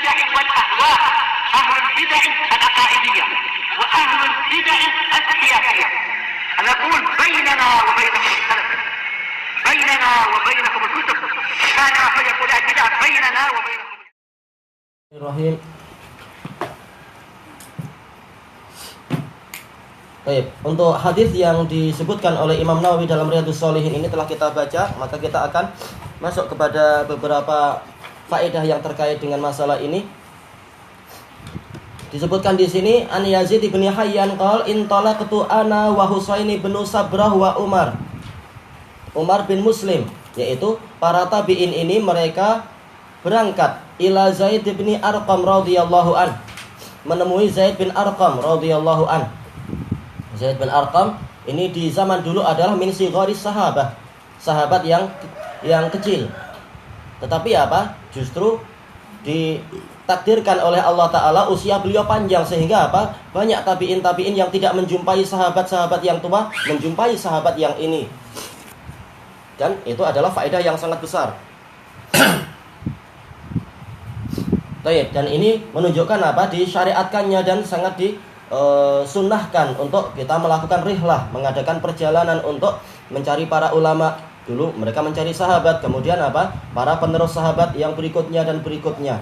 البدع والأهواء، أهل البدع العقائدية وأهل البدع السياسية. نقول بيننا وبينكم السلف، بيننا وبينكم الكتب، كان فيقول البدع بيننا وبينكم. Bismillahirrahmanirrahim. Baik, untuk hadis yang disebutkan oleh Imam Nawawi dalam Riyadhus Shalihin ini telah kita baca, maka kita akan masuk kepada beberapa faedah yang terkait dengan masalah ini. Disebutkan di sini an Yazid bin Hayyan qol intalaqtu ana wa Husain bin Sabrah wa Umar bin Muslim, yaitu para tabi'in ini mereka berangkat ila Zaid bin Arqam radhiyallahu an, menemui Zaid bin Arqam radhiyallahu an. Zaid bin Arqam ini di zaman dulu adalah min sigharis sahabat yang kecil. Tetapi apa? Justru ditakdirkan oleh Allah Ta'ala usia beliau panjang, sehingga apa? Banyak tabi'in yang tidak menjumpai sahabat-sahabat yang tua menjumpai sahabat yang ini. Dan itu adalah faedah yang sangat besar. Baik, dan ini menunjukkan apa? Disyariatkannya dan sangat sunnahkan untuk kita melakukan rihlah, mengadakan perjalanan untuk mencari para ulama. Dulu mereka mencari sahabat, kemudian apa? Para penerus sahabat yang berikutnya dan berikutnya.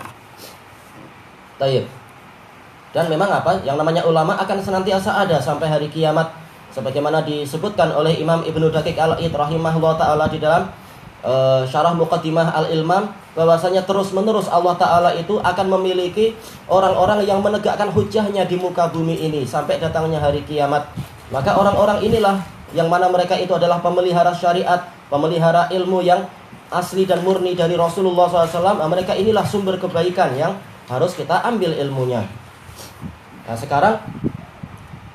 Baik. Dan memang apa? Yang namanya ulama akan senantiasa ada sampai hari kiamat, sebagaimana disebutkan oleh Imam Ibnu Daqiq Al-Id rahimahullah taala di dalam Syarah Muqaddimah Al-Ilmam, bahwasanya terus-menerus Allah Ta'ala itu akan memiliki orang-orang yang menegakkan hujahnya di muka bumi ini sampai datangnya hari kiamat. Maka orang-orang inilah yang mana mereka itu adalah pemelihara syariat, pemelihara ilmu yang asli dan murni dari Rasulullah SAW. Mereka inilah sumber kebaikan yang harus kita ambil ilmunya. Nah sekarang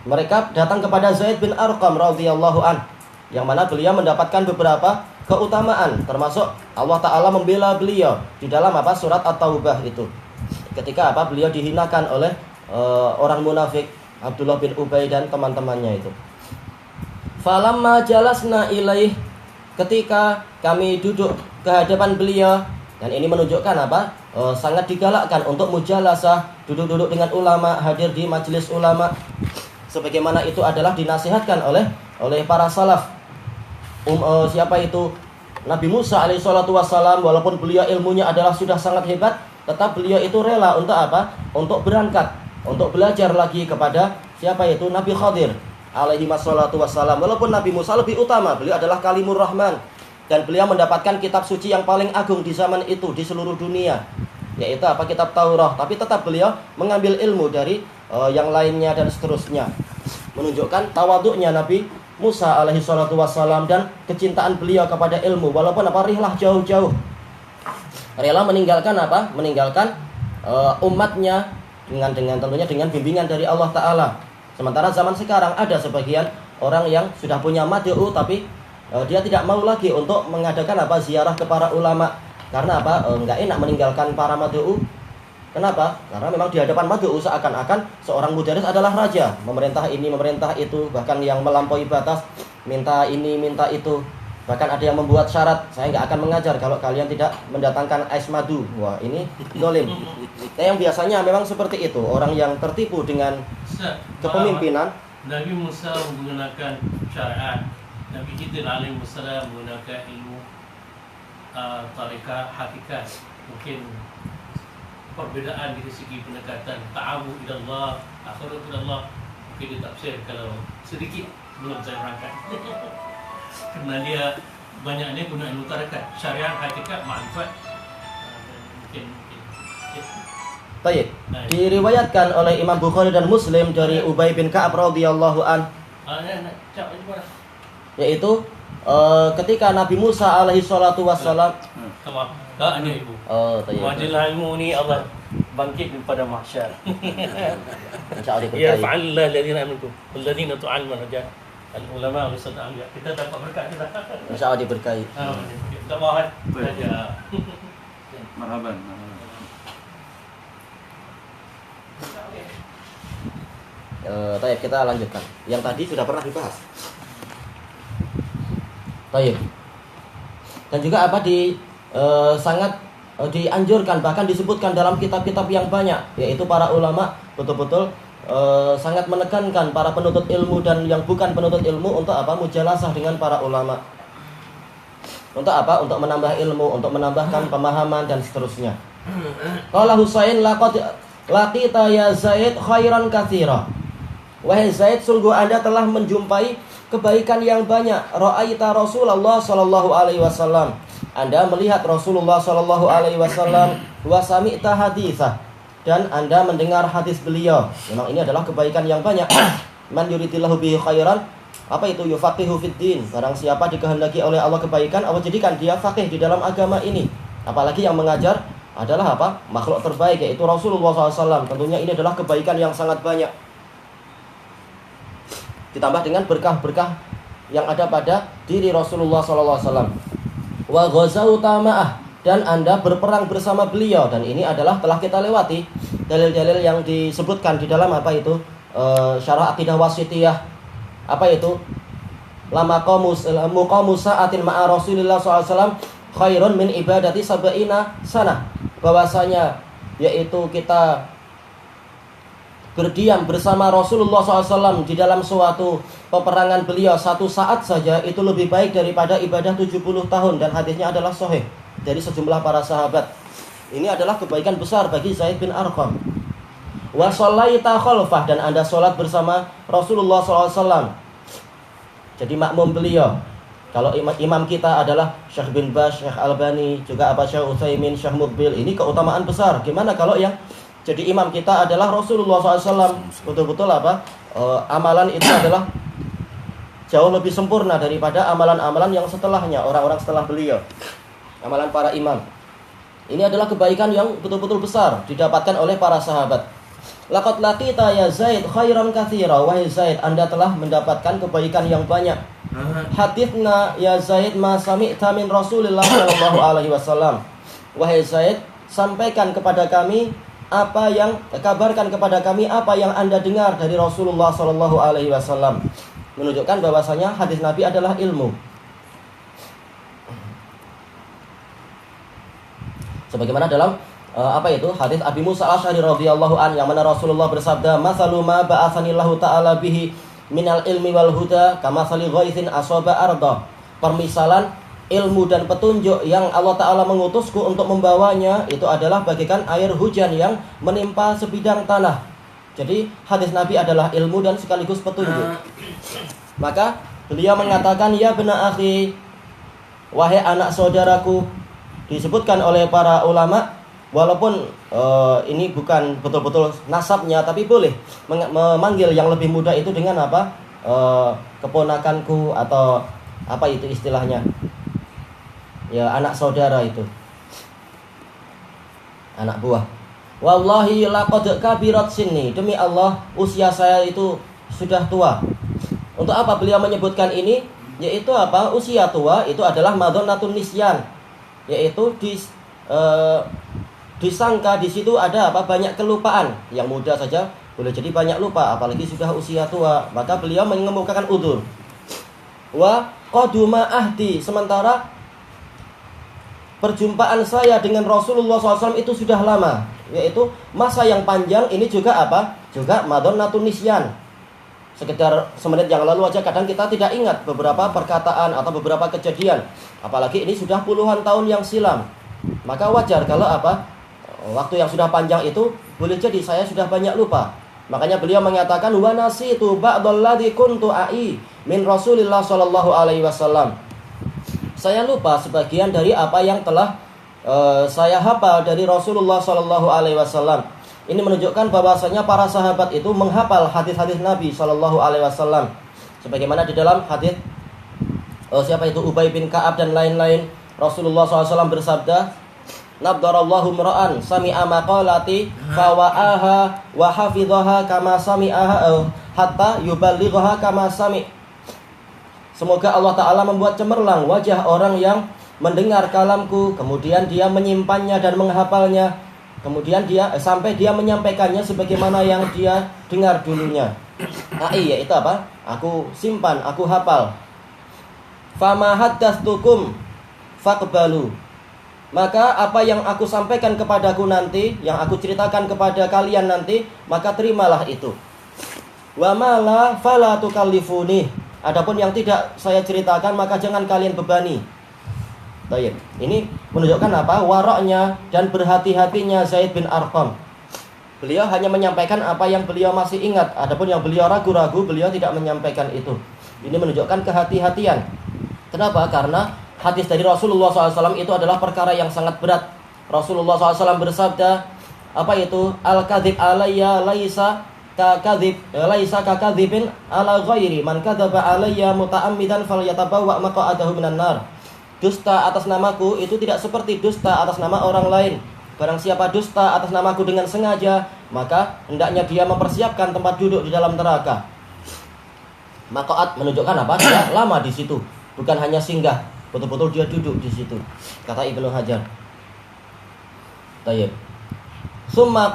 mereka datang kepada Zaid bin Arqam radhiyallahu an, yang mana beliau mendapatkan beberapa keutamaan, termasuk Allah Ta'ala membela beliau di dalam apa? Surat At-Taubah itu, ketika apa? Beliau dihinakan oleh orang munafik Abdullah bin Ubay dan teman-temannya itu. Falamma jalasna ilaih, ketika kami duduk ke hadapan beliau, dan ini menunjukkan apa? Sangat digalakkan untuk mujalasah, duduk-duduk dengan ulama, hadir di majelis ulama, sebagaimana itu adalah dinasihatkan oleh para salaf. Siapa itu? Nabi Musa alaihissalatu wassalam, walaupun beliau ilmunya adalah sudah sangat hebat, tetap beliau itu rela untuk apa? Untuk berangkat, untuk belajar lagi kepada siapa itu? Nabi Khadir alaihi wassalatu wassalam. Walaupun Nabi Musa lebih utama, beliau adalah kalimur rahman, dan beliau mendapatkan kitab suci yang paling agung di zaman itu di seluruh dunia, yaitu apa? Kitab Taurat. Tapi tetap beliau mengambil ilmu dari yang lainnya dan seterusnya, menunjukkan tawaduknya Nabi Musa alaihi salatu wassalam dan kecintaan beliau kepada ilmu, walaupun apa? Rihlah jauh-jauh, rela meninggalkan apa? Meninggalkan umatnya dengan tentunya dengan bimbingan dari Allah Ta'ala. Sementara zaman sekarang ada sebagian orang yang sudah punya mad'u, tapi dia tidak mau lagi untuk mengadakan apa? Ziarah ke para ulama. Karena apa? Enggak enak meninggalkan para mad'u. Kenapa? Karena memang di hadapan mad'u seakan-akan seorang mudaris adalah raja, memerintah ini, memerintah itu, bahkan yang melampaui batas, minta ini, minta itu. Bahkan ada yang membuat syarat, saya nggak akan mengajar kalau kalian tidak mendatangkan ais madu. Wah, ini zalim. Nah, yang biasanya memang seperti itu, orang yang tertipu dengan kepemimpinan. Nabi Musa menggunakan syariat, Nabi Khidir alaihi wassalam menggunakan ilmu tariqah hakikat. Mungkin perbedaan dari segi pendekatan ta'awud ila Allah, akhirat ila Allah, mungkin ditafsir kalau sedikit belum saya berangkat. Karena dia banyaknya guna ilmu tarikat, syariat, hakikat, ma'rifat. Mungkin. Baik. Diriwayatkan oleh Imam Bukhari dan Muslim dari Ubay bin Ka'ab radhiyallahu an, yaitu ketika Nabi Musa alaihi salatu wassalam, ini ibu. Majelis ilmu ni Allah bangkit daripada mahsyar. insyaallah Ya berkait. fa'alna alladziina amanu alladziina tu'allimu rajal al-ulama wa sadaq. Kita dapat berkat kita. Insyaallah diberkahi. Kita mohon saja. Marhaban. Taib, kita lanjutkan. Yang tadi sudah pernah dibahas. Taib. Dan juga apa? Sangat dianjurkan, bahkan disebutkan dalam kitab-kitab yang banyak, yaitu para ulama betul-betul sangat menekankan para penuntut ilmu dan yang bukan penuntut ilmu untuk apa? Mujalasah dengan para ulama. Untuk apa? Untuk menambah ilmu, untuk menambahkan pemahaman dan seterusnya. Qala Husain laqad laqita ya Zaid khairan katsira. Wahai Zaid, sungguh Anda telah menjumpai kebaikan yang banyak. Ra'aita Rasulullah sallallahu alaihi wasallam. Anda melihat Rasulullah sallallahu alaihi wasallam wa sami'ta haditsah. Dan Anda mendengar hadis beliau. Memang ini adalah kebaikan yang banyak. Man yuridillahu bihi khairan, apa itu? Yufaqihu fiddin. Barang siapa dikehendaki oleh Allah kebaikan, Allah jadikan dia faqih di dalam agama ini. Apalagi yang mengajar adalah apa? Makhluk terbaik, yaitu Rasulullah SAW. Tentunya ini adalah kebaikan yang sangat banyak. Ditambah dengan berkah-berkah yang ada pada diri Rasulullah SAW. Wa ghazau tama'ah, dan Anda berperang bersama beliau. Dan ini adalah telah kita lewati dalil-dalil yang disebutkan di dalam apa itu? Syarah Aqidah Wasithiyah. Apa itu? Lama muqamu sa'atin ma'a Rasulillah SAW khairun min ibadati sab'ina sanah. Bahwasanya yaitu kita berdiam bersama Rasulullah SAW di dalam suatu peperangan beliau 1 saat saja itu lebih baik daripada ibadah 70 tahun. Dan hadisnya adalah sahih dari sejumlah para sahabat. Ini adalah kebaikan besar bagi Zaid bin Arqam. Wa shallaita khalfah, dan Anda sholat bersama Rasulullah SAW. Jadi makmum beliau. Kalau imam kita adalah Syekh bin Baz, Syekh Albani, juga apa Syekh Utsaimin, Syekh Muqbil, ini keutamaan besar. Gimana kalau yang jadi imam kita adalah Rasulullah SAW? Betul-betul apa? Amalan itu adalah jauh lebih sempurna daripada amalan-amalan yang setelahnya, orang-orang setelah beliau. Amalan para imam. Ini adalah kebaikan yang betul-betul besar didapatkan oleh para sahabat. Laqad laqita ya Zaid khairan katsira. Wahai Zaid, Anda telah mendapatkan kebaikan yang banyak. Hadithna ya Zaid ma sami'ta min Rasulillah sallallahu alaihi wasallam. Wahai Zaid, sampaikan kepada kami apa yang kabarkan kepada kami apa yang Anda dengar dari Rasulullah sallallahu alaihi wasallam. Menunjukkan bahwasanya hadis Nabi adalah ilmu. Sebagaimana dalam apa itu? Hadis Abi Musa Al-Asy'ari radhiyallahu an, yang mana Rasulullah bersabda, "Matsalu ma ba'atsanillahu ta'ala bihi minal ilmi wal huda kamatsali ghaitsin asaba arda." Permisalan ilmu dan petunjuk yang Allah Ta'ala mengutusku untuk membawanya itu adalah bagaikan air hujan yang menimpa sebidang tanah. Jadi hadis Nabi adalah ilmu dan sekaligus petunjuk. Maka beliau mengatakan, "Ya bena akhi, wahai anak saudaraku." Disebutkan oleh para ulama, walaupun ini bukan betul-betul nasabnya, tapi boleh memanggil yang lebih muda itu dengan apa? Keponakanku, atau apa itu istilahnya? Ya, anak saudara itu. Anak buah. Wallahi laqad kabirat sinni. Demi Allah, usia saya itu sudah tua. Untuk apa beliau menyebutkan ini? Yaitu apa? Usia tua itu adalah madhonnatun nisyan. Yaitu disangka di situ ada apa? Banyak kelupaan. Yang muda saja boleh jadi banyak lupa, apalagi sudah usia tua. Maka beliau mengemukakan udzur. Wa qaduma ahdi, sementara perjumpaan saya dengan Rasulullah SAW itu sudah lama, yaitu masa yang panjang. Ini juga apa? Juga madhonnatun nisyan. Sekedar semenit yang lalu aja kadang kita tidak ingat beberapa perkataan atau beberapa kejadian. Apalagi ini sudah puluhan tahun yang silam. Maka wajar kalau apa? Waktu yang sudah panjang itu boleh jadi saya sudah banyak lupa. Makanya beliau mengatakan, wa nasitu ba'dalladzi kuntu ai min Rasulillah sallallahu alaihi wasallam. Saya lupa sebagian dari apa yang telah saya hafal dari Rasulullah sallallahu alaihi wasallam. Ini menunjukkan bahwasanya para sahabat itu menghafal hadis-hadis Nabi sallallahu alaihi wasallam. Sebagaimana di dalam hadis siapa itu? Ubay bin Ka'ab dan lain-lain. Rasulullah SAW bersabda, "Nabdarallahu mra'an sami'a maqalati fawa'aha wa hafidhaha kama sami'aha hatta yuballighaha kama sami'." Semoga Allah Ta'ala membuat cemerlang wajah orang yang mendengar kalamku, kemudian dia menyimpannya dan menghafalnya, kemudian dia sampai dia menyampaikannya sebagaimana yang dia dengar dulunya. Yaitu apa? Aku simpan, aku hafal. Fama haddatstukum faqbalu. maka apa yang aku sampaikan kepadaku nanti, yang aku ceritakan kepada kalian nanti, maka terimalah itu. Wa ma la fala tukallifuni. Adapun yang tidak saya ceritakan maka jangan kalian bebani. Baik. Ini menunjukkan apa? Waroknya dan berhati-hatinya Zaid bin Arqam. Beliau hanya menyampaikan apa yang beliau masih ingat. Adapun yang beliau ragu-ragu, beliau tidak menyampaikan itu. Ini menunjukkan kehati-hatian. Kenapa? Karena hadis dari Rasulullah SAW itu adalah perkara yang sangat berat. Rasulullah SAW bersabda, apa itu? Al-kadhib alayya laisa kakadhibin ala ghairi. Man kadzaba alayya muta'ammidan falyatabawwa maq'adahu minan nar. Dusta atas namaku itu tidak seperti dusta atas nama orang lain. Barang siapa dusta atas namaku dengan sengaja, maka hendaknya dia mempersiapkan tempat duduk di dalam neraka. Maq'ad menunjukkan apa? Dia lama di situ, bukan hanya singgah. Betul-betul dia duduk di situ, kata Ibnu Hajar. Tayyib. Summa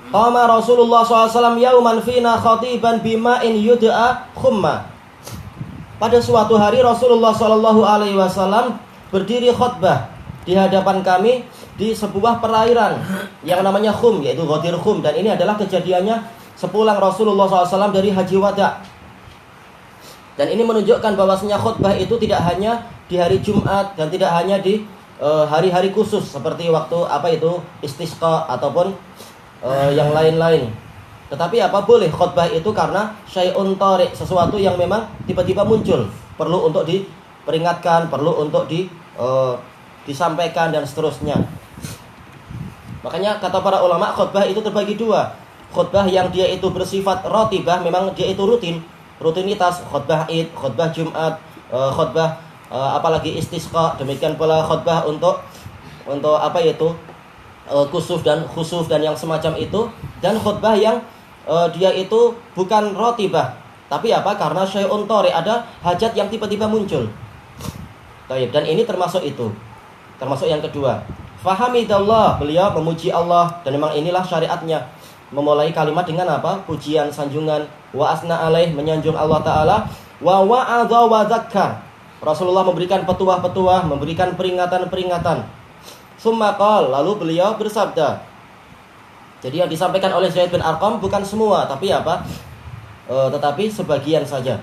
qama Rasulullah SAW yauman fina khatiban bima'in yud'a khumma. Pada suatu hari Rasulullah SAW berdiri khutbah di hadapan kami di sebuah perairan yang namanya Khum, yaitu Ghadir Khum. Dan ini adalah kejadiannya sepulang Rasulullah SAW dari Haji Wada. Dan ini menunjukkan bahwasanya khutbah itu tidak hanya di hari Jumat dan tidak hanya di hari-hari khusus seperti waktu apa itu istisqa ataupun yang lain-lain. Tetapi apa boleh khutbah itu karena syai'un tariq, sesuatu yang memang tiba-tiba muncul, perlu untuk diperingatkan, perlu untuk disampaikan dan seterusnya. Makanya kata para ulama khutbah itu terbagi dua. Khutbah yang dia itu bersifat rotibah, memang dia itu rutinitas, khutbah Id, khutbah Jumat, khutbah apalagi istisqa, demikian pula khutbah untuk apa itu kusuf dan khusuf dan yang semacam itu. Dan khutbah yang dia itu bukan rotibah, tapi apa? Karena syai'un tari, ada hajat yang tiba-tiba muncul. Baik, dan ini termasuk itu. Termasuk yang kedua. Fahamidallah, beliau memuji Allah, dan memang inilah syariatnya. Memulai kalimat dengan apa? Pujian, sanjungan. Wa asna alaih, menyanjung Allah Ta'ala. Wa wa'adha wa dhakkar. Rasulullah memberikan petuah-petuah, memberikan peringatan-peringatan. Summa qal, lalu beliau bersabda. Jadi yang disampaikan oleh Zaid bin Arqam bukan semua, tapi apa? Tetapi sebagian saja.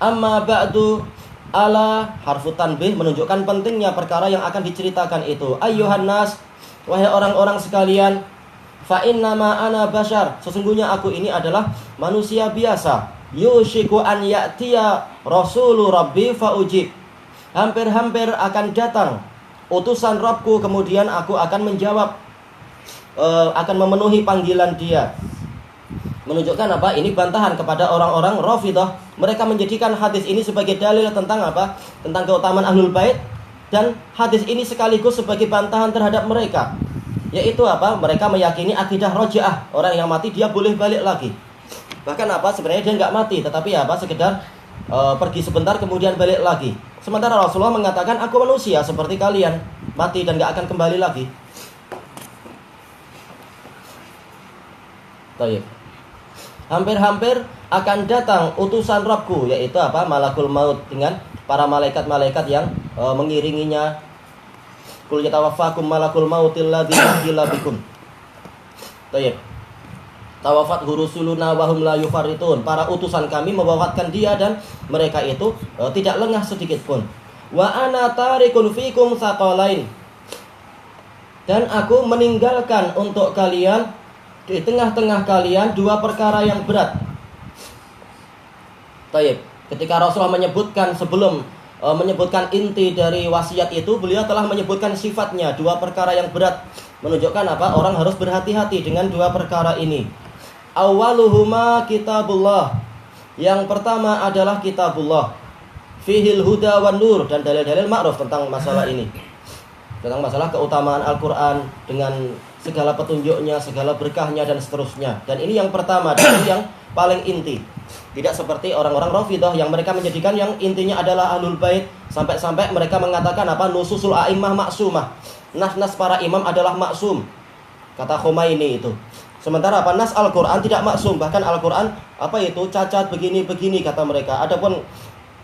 Amma ba'du ala harfu tanbih, menunjukkan pentingnya perkara yang akan diceritakan itu. Ayyuhan nas, wahai orang-orang sekalian. Fa innama ana bashar, sesungguhnya aku ini adalah manusia biasa. Yushiku an ya'tiya rasulu rabbi fa ujib. Hampir-hampir akan datang utusan Rabbku, kemudian aku akan menjawab, akan memenuhi panggilan dia. Menunjukkan apa? Ini bantahan kepada orang-orang Rafidah. Mereka menjadikan hadis ini sebagai dalil tentang apa? Tentang keutamaan Ahlul Bait. Dan hadis ini sekaligus sebagai bantahan terhadap mereka, yaitu apa? Mereka meyakini akidah rojaah, orang yang mati dia boleh balik lagi. Bahkan apa? Sebenarnya dia nggak mati, tetapi apa? Sekedar pergi sebentar kemudian balik lagi. Sementara Rasulullah mengatakan, aku manusia seperti kalian, mati dan nggak akan kembali lagi. Baik. Hampir-hampir akan datang utusan Rabbku, yaitu apa? Malakul maut, dengan para malaikat-malaikat yang mengiringinya. Qul yatawaffakum malakul mautil ladzi wukila bikum. Baik. Tawafat rusuluna wa hum la yufarritun. Para utusan kami mewafatkan dia dan mereka itu tidak lengah sedikit pun. Wa ana tarikun fikum saqalain. Dan aku meninggalkan untuk kalian di tengah-tengah kalian dua perkara yang berat. Baik. Ketika Rasulullah menyebutkan menyebutkan inti dari wasiat itu, beliau telah menyebutkan sifatnya, dua perkara yang berat. Menunjukkan apa? Orang harus berhati-hati dengan dua perkara ini. Awaluhuma kitabullah. Yang pertama adalah kitabullah. Fihil huda wan nur, dan dalil-dalil ma'ruf tentang masalah ini. Tentang masalah keutamaan Al-Quran dengan segala petunjuknya, segala berkahnya dan seterusnya. Dan ini yang pertama, dan ini yang paling inti. Tidak seperti orang-orang Rafidah yang mereka menjadikan yang intinya adalah Ahlul Bait, sampai-sampai mereka mengatakan apa? Nususul a'immah maksumah. Nas-nas para imam adalah maksum, kata Khomeini itu. Sementara apa? Nas Al-Quran tidak maksum. Bahkan Al-Quran apa itu? Cacat begini-begini kata mereka. Adapun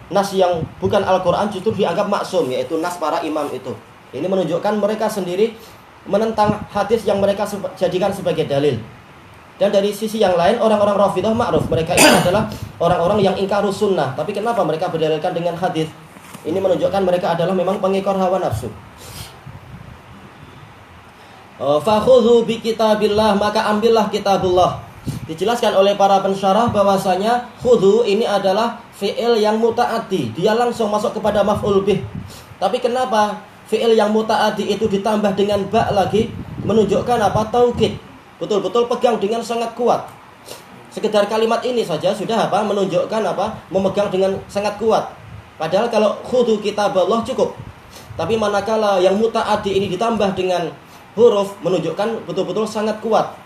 nas yang bukan Al-Quran justru dianggap maksum, yaitu nas para imam itu. Ini menunjukkan mereka sendiri menentang hadis yang mereka jadikan sebagai dalil. Dan dari sisi yang lain, orang-orang Rafidhah ma'ruf, mereka ini adalah orang-orang yang ingkarus sunnah. Tapi kenapa mereka berdalilkan dengan hadis? Ini menunjukkan mereka adalah memang pengekor hawa nafsu. Fakhudhu bi kitabillah, maka ambillah kitabullah. Dijelaskan oleh para pensyarah bahwasanya khudhu ini adalah fi'il yang muta'addi. Dia langsung masuk kepada maf'ul bih. Tapi kenapa fi'il yang muta'addi itu ditambah dengan ba lagi? Menunjukkan apa? Taukid. Betul-betul pegang dengan sangat kuat. Sekedar kalimat ini saja sudah apa? Menunjukkan apa? Memegang dengan sangat kuat. Padahal kalau khudhu kitaballah cukup. Tapi manakala yang muta'addi ini ditambah dengan huruf, menunjukkan betul-betul sangat kuat.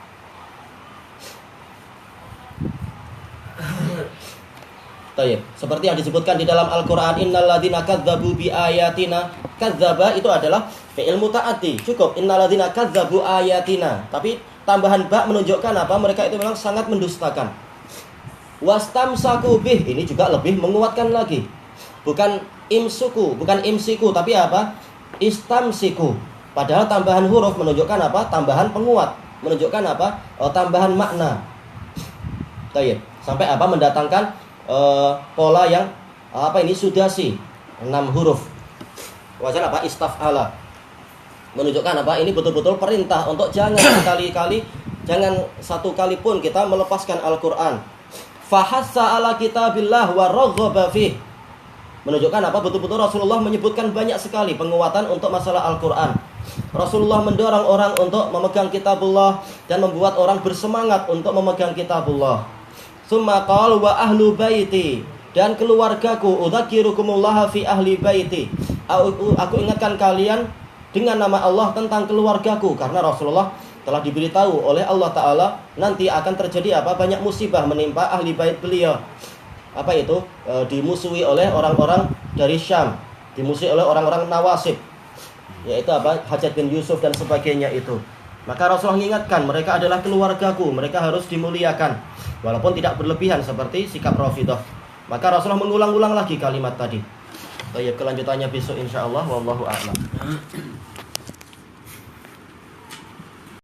Tayyib. Seperti yang disebutkan di dalam Al-Quran, innalladzina kadzabu bi ayatina. Kadzaba itu adalah fi'il muta'addi. Cukup innalladzina kadzabu ayatina. Tapi tambahan ba menunjukkan apa? Mereka itu memang sangat mendustakan. Wastamsaku bih, ini juga lebih menguatkan lagi. Bukan imsuku, bukan imsiku, tapi apa? Istamsiku. Padahal tambahan huruf menunjukkan apa? Tambahan penguat. Menunjukkan apa? Tambahan makna. Tayyib. Sampai apa? Mendatangkan pola yang apa ini? Sudasi. 6 huruf. Wazan apa? Istaf'ala. Menunjukkan apa? Ini betul-betul perintah untuk jangan sekali-kali, jangan satu kali pun kita melepaskan Al-Quran. Fahassa ala kitabillah wa raghaba fih. Menunjukkan apa? Betul-betul Rasulullah menyebutkan banyak sekali penguatan untuk masalah Al-Quran. Rasulullah mendorong orang untuk memegang kitabullah dan membuat orang bersemangat untuk memegang kitabullah. Summa qala wa ahlu baiti, dan keluargaku, udzakirukumullah fi ahli baiti. Aku ingatkan kalian dengan nama Allah tentang keluargaku, karena Rasulullah telah diberitahu oleh Allah Ta'ala nanti akan terjadi apa? Banyak musibah menimpa ahli bait beliau. Apa itu? Dimusuhi oleh orang-orang dari Syam, dimusuhi oleh orang-orang Nawasib, yaitu apa? Hajjaj bin Yusuf dan sebagainya itu. Maka Rasulullah mengingatkan mereka adalah keluargaku, mereka harus dimuliakan walaupun tidak berlebihan seperti sikap Rafidhah. Maka Rasulullah mengulang-ulang lagi kalimat tadi. Baik, kelanjutannya besok insyaallah. Wallahu a'lam.